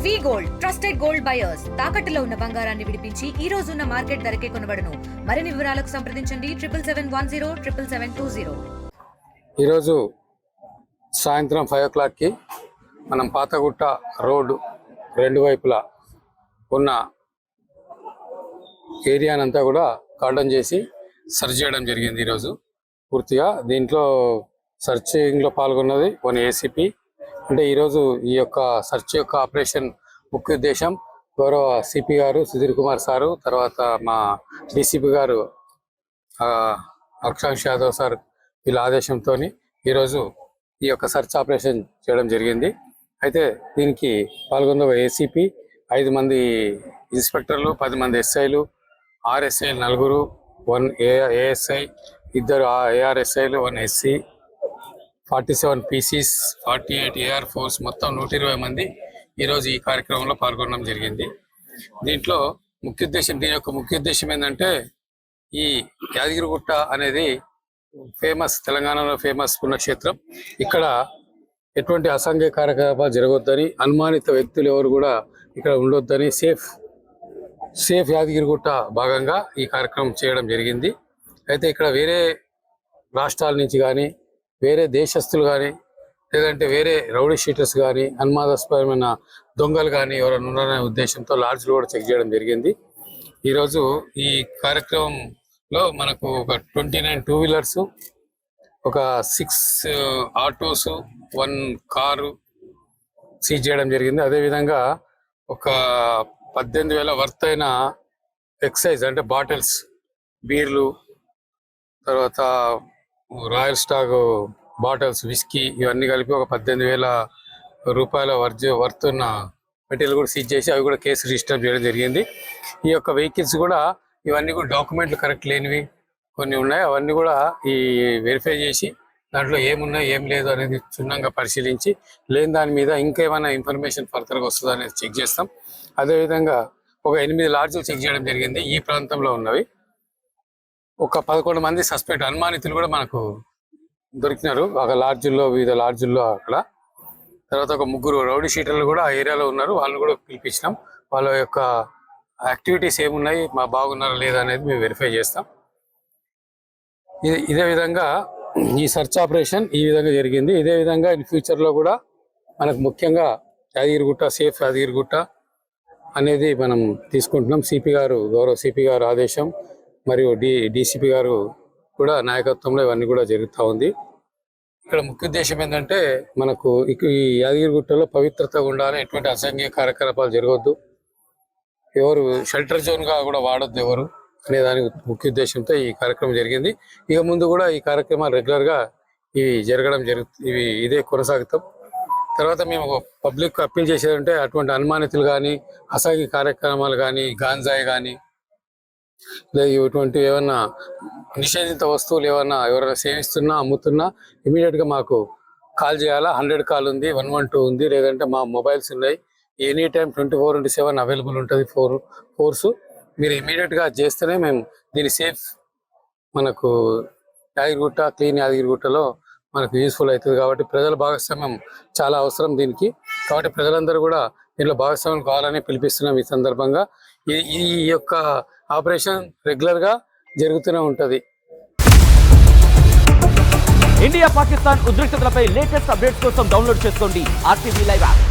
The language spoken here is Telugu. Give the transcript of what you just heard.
వి గోల్డ్ ట్రస్టెడ్ గోల్డ్ బయర్స్ తాకట్టులో ఉన్న బంగారాన్ని విడిపించి ఈ రోజు ఉన్న మార్కెట్ ధరకే కొనబడును. మరిన్ని వివరాలకు సంప్రదించండి 7771077720. ఈరోజు సాయంత్రం 5 o'clockకి మనం పాతగుట్ట రోడ్డు రెండు వైపులా ఉన్న ఏరియానంతా కూడా కార్డన్ చేసి సర్చ్ చేయడం జరిగింది. ఈరోజు పూర్తిగా దీంట్లో సర్చింగ్లో పాల్గొన్నది వన్ ఏసీపీ. అంటే ఈరోజు ఈ యొక్క సర్చ్ యొక్క ఆపరేషన్ ముఖ్య ఉద్దేశం గౌరవ సిపి గారు సుధీర్ కుమార్ సారు, తర్వాత మా డీసీపీ గారు అక్షాంష్ యాదవ్ సార్ వీళ్ళ ఆదేశంతో ఈరోజు ఈ యొక్క సర్చ్ ఆపరేషన్ చేయడం జరిగింది. అయితే దీనికి పాల్గొన్న ఏసీపీ, 5 మంది ఇన్స్పెక్టర్లు, 10 మంది ఎస్ఐలు, 6 ఎస్ఐలు, 4, 1 ఏఎస్ఐ, 2 ఏఆర్ఎస్ఐలు, 1 ఎస్సీ, 47 పీసీస్, 48 ఏఆర్ ఫోర్స్, మొత్తం 120 మంది ఈరోజు ఈ కార్యక్రమంలో పాల్గొనడం జరిగింది. దీంట్లో దీని యొక్క ముఖ్య ఉద్దేశం ఏంటంటే, ఈ యాదగిరిగుట్ట అనేది ఫేమస్, తెలంగాణలో ఫేమస్ పుణ్యక్షేత్రం. ఇక్కడ ఎటువంటి అసాంఘిక కార్యకలాపాలు జరగొద్దని, అనుమానిత వ్యక్తులు ఎవరు కూడా ఇక్కడ ఉండొద్దని సేఫ్ యాదగిరిగుట్ట భాగంగా ఈ కార్యక్రమం చేయడం జరిగింది. అయితే ఇక్కడ వేరే రాష్ట్రాల నుంచి కానీ, వేరే దేశస్తులు కానీ, లేదంటే వేరే రౌడీ షీటర్స్ కానీ, అనుమానాస్పదమైన దొంగలు కానీ ఎవరైనా ఉన్నారనే ఉద్దేశంతో లాడ్జ్లు కూడా చెక్ చేయడం జరిగింది. ఈరోజు ఈ కార్యక్రమంలో మనకు ఒక 29 2 వీలర్స్, ఒక 6 ఆటోస్, 1 కారు సీజ్ చేయడం జరిగింది. అదేవిధంగా ఒక 18,000 వర్త్ అయిన ఎక్సైజ్ అంటే బాటిల్స్, బీర్లు, తర్వాత రాయల్ స్టాగ్ బాటిల్స్, విస్కీ, ఇవన్నీ కలిపి ఒక 18,000 రూపాయల వర్త్ ఉన్న మెటీరియల్ కూడా సీజ్ చేసి అవి కూడా కేసు రిజిస్టర్ చేయడం జరిగింది. ఈ యొక్క వెహికల్స్ కూడా ఇవన్నీ కూడా డాక్యుమెంట్లు కరెక్ట్ లేనివి కొన్ని ఉన్నాయి. అవన్నీ కూడా ఈ వెరిఫై చేసి దాంట్లో ఏమున్నాయి ఏం లేదు అనేది క్షుణ్ణంగా పరిశీలించి, లేని దాని మీద ఇంకేమైనా ఇన్ఫర్మేషన్ ఫర్దర్గా వస్తుందో అనేది చెక్ చేస్తాం. అదేవిధంగా ఒక 8 లాడ్జ్లు చెక్ చేయడం జరిగింది ఈ ప్రాంతంలో ఉన్నవి. ఒక 11 మంది సస్పెక్ట్ అనుమానితులు కూడా మనకు దొరికినారు ఒక లాడ్జుల్లో, వివిధ లాడ్జుల్లో అక్కడ. తర్వాత ఒక 3 రౌడీ షీటర్లు కూడా ఆ ఏరియాలో ఉన్నారు, వాళ్ళని కూడా పిలిపించినాం. వాళ్ళ యొక్క యాక్టివిటీస్ ఏమున్నాయి, బాగున్నారా లేదా అనేది మేము వెరిఫై చేస్తాం. ఇదే విధంగా ఈ సర్చ్ ఆపరేషన్ ఈ విధంగా జరిగింది. ఇదే విధంగా ఇన్ ఫ్యూచర్లో కూడా మనకు ముఖ్యంగా యాదగిరిగుట్ట, సేఫ్ యాదగిరిగుట్ట అనేది మనం తీసుకుంటున్నాం. గౌరవ సిపి గారు ఆదేశం మరియు డీసీపీ గారు కూడా నాయకత్వంలో ఇవన్నీ కూడా జరుగుతూ ఉంది. ఇక్కడ ముఖ్య ఉద్దేశం ఏంటంటే, మనకు ఈ యాదగిరిగుట్టలో పవిత్రత ఉండాలి, ఎటువంటి అసాంఘిక కార్యకలాపాలు జరగవద్దు, ఎవరు షెల్టర్ జోన్గా కూడా వాడొద్దు ఎవరు అనే దానికి ముఖ్య ఉద్దేశంతో ఈ కార్యక్రమం జరిగింది. ఇక ముందు కూడా ఈ కార్యక్రమాలు రెగ్యులర్గా ఇవి జరగడం ఇదే కొనసాగుతాం. తర్వాత మేము పబ్లిక్ అప్పీల్ చేసేదంటే, అటువంటి అనుమానితులు కానీ, అసాంఘిక కార్యక్రమాలు కానీ, గాంజాయి కానీ, లేదా ఇటువంటి ఏమన్నా నిషేధిత వస్తువులు ఏమన్నా ఎవరైనా సేవిస్తున్నా, అమ్ముతున్నా ఇమీడియట్గా మాకు కాల్ చేయాలా. 100 కాల్ ఉంది, 112 ఉంది, లేదంటే మా మొబైల్స్ ఉన్నాయి. ఎనీ టైం 24/7 అవైలబుల్ ఉంటుంది ఫోర్సు. మీరు ఇమీడియట్గా చేస్తేనే మేము దీని సేఫ్ మనకు యాదగిరిగుట్ట, క్లీన్ యాదగిరిగుట్టలో మనకు యూస్ఫుల్ అవుతుంది. కాబట్టి ప్రజల భాగస్వామ్యం చాలా అవసరం దీనికి. కాబట్టి ప్రజలందరూ కూడా దీనిలో భాగస్వామ్యం కావాలని పిలిపిస్తున్నాం. ఈ సందర్భంగా ఈ యొక్క ఆపరేషన్ రెగ్యులర్గా జరుగుతూనే ఉంటుంది. ఇండియా పాకిస్తాన్ ఉద్రిక్తతలపై లేటెస్ట్ అప్డేట్స్ కోసం డౌన్లోడ్ చేసుకోండి RTV లైవ్ యాప్.